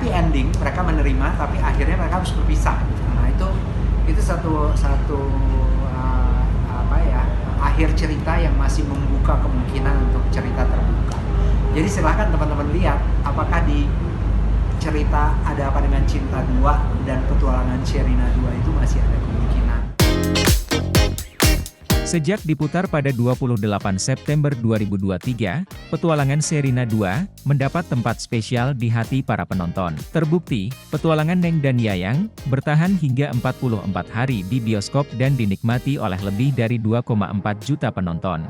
happy ending, mereka menerima, tapi akhirnya mereka harus berpisah. Nah itu satu akhir cerita yang masih membuka kemungkinan untuk cerita terbuka. Jadi silahkan teman-teman lihat apakah di cerita Ada Apa Dengan Cinta 2 dan Petualangan Sherina 2 itu masih ada kemungkinan. Sejak diputar pada 28 September 2023, Petualangan Sherina 2 mendapat tempat spesial di hati para penonton. Terbukti, Petualangan Neng dan Yayang bertahan hingga 44 hari di bioskop dan dinikmati oleh lebih dari 2,4 juta penonton.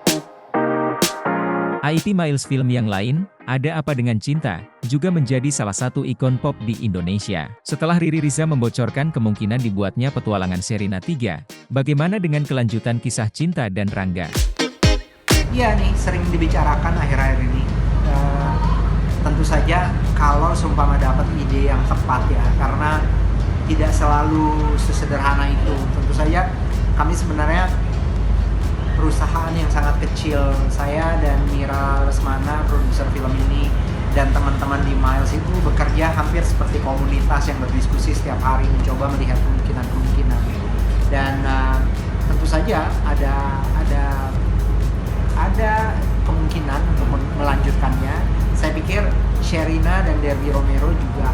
IP Miles film yang lain, Ada Apa Dengan Cinta, juga menjadi salah satu ikon pop di Indonesia. Setelah Riri Riza membocorkan kemungkinan dibuatnya Petualangan Sherina 3, bagaimana dengan kelanjutan kisah Cinta dan Rangga? Iya nih, sering dibicarakan akhir-akhir ini. Tentu saja kalau seumpama dapat ide yang tepat ya, karena tidak selalu sesederhana itu. Tentu saja kami sebenarnya perusahaan yang sangat kecil. Saya dan Mira Lesmana, produser film ini, dan teman-teman di Miles itu bekerja hampir seperti komunitas yang berdiskusi setiap hari, mencoba melihat kemungkinan-kemungkinan. Dan tentu saja ada kemungkinan untuk melanjutkannya. Saya pikir Sherina dan Derby Romero juga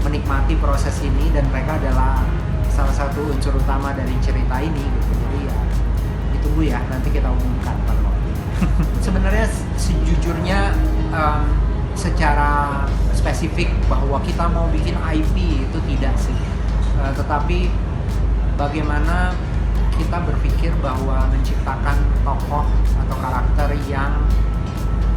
menikmati proses ini, dan mereka adalah salah satu unsur utama dari cerita ini gitu. Jadi ya tunggu ya, nanti kita umumkan pada waktu itu. Sebenarnya sejujurnya secara spesifik bahwa kita mau bikin IP itu tidak sih, tetapi bagaimana kita berpikir bahwa menciptakan tokoh atau karakter yang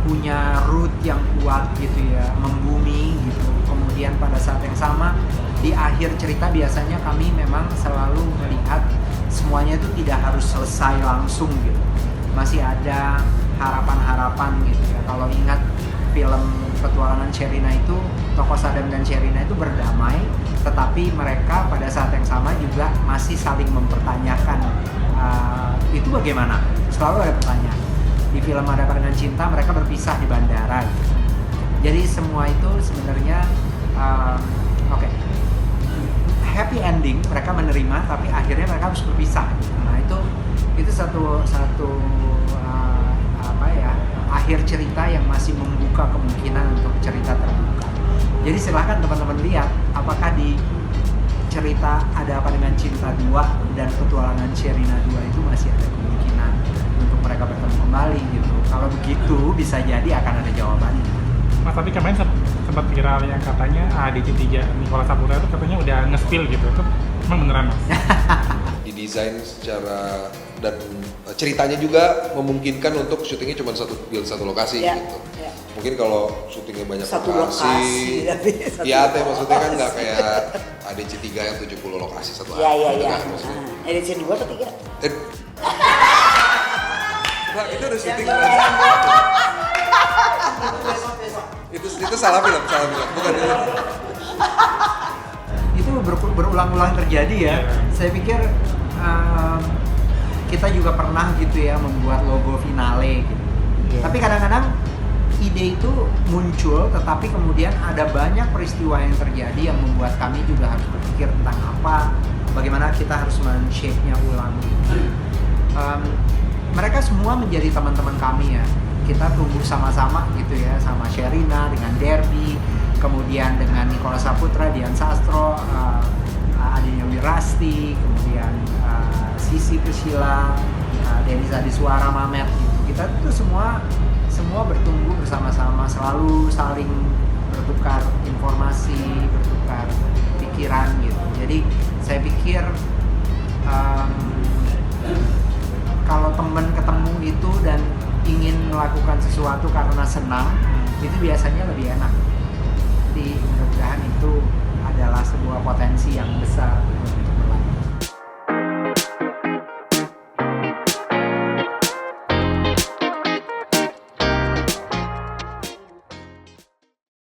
punya root yang kuat gitu ya, membumi gitu. Kemudian pada saat yang sama di akhir cerita biasanya kami memang selalu melihat semuanya itu tidak harus selesai langsung gitu, masih ada harapan-harapan gitu ya. Kalau ingat film Petualangan Sherina itu, tokoh Sadam dan Sherina itu berdamai, tetapi mereka pada saat yang sama juga masih saling mempertanyakan itu bagaimana, selalu ada pertanyaan. Di film Ada Apa Dengan Cinta mereka berpisah di bandara gitu. Jadi semua itu sebenarnya happy ending, mereka menerima, tapi akhirnya mereka harus berpisah. Nah itu satu akhir cerita yang masih membuka kemungkinan untuk cerita terbuka. Jadi silahkan teman-teman lihat apakah di cerita Ada Apa Dengan Cinta 2 dan Petualangan Sherina 2 itu masih ada kemungkinan untuk mereka bertemu kembali gitu. Kalau begitu bisa jadi akan ada jawabannya. Mas, tapi kemarin sempat viral yang katanya DC3 Nicholas Saputra itu katanya udah nge-spill gitu. Itu emang beneran, Mas? Didesain secara dan ceritanya juga memungkinkan untuk syutingnya cuma satu lokasi gitu. Ya. Mungkin kalau syutingnya banyak satu lokasi ya maksudnya kan nggak kayak DC3 yang 70 lokasi satu hari. Iya. DC2 atau 3? Nah, itu udah syuting itu salah film bukan itu. Itu berulang-ulang terjadi ya. Saya pikir kita juga pernah gitu ya membuat logo finale gitu. Tapi kadang-kadang ide itu muncul, tetapi kemudian ada banyak peristiwa yang terjadi yang membuat kami juga harus berpikir tentang bagaimana kita harus men-shape-nya ulang gitu. Mereka semua menjadi teman-teman kami ya. Kita tumbuh sama-sama gitu ya, sama Sherina dengan Derby, kemudian dengan Nicholas Saputra, Dian Sastro, adiknya Wirasti, kemudian Sisi Priscilla, Denny Sadiswara, Mamet gitu. Kita itu semua bertumbuh bersama-sama, selalu saling bertukar informasi, bertukar pikiran gitu. Jadi saya pikir kalau teman ketemu itu dan ingin melakukan sesuatu karena senang, itu biasanya lebih enak. Jadi mudah-mudahan itu adalah sebuah potensi yang besar.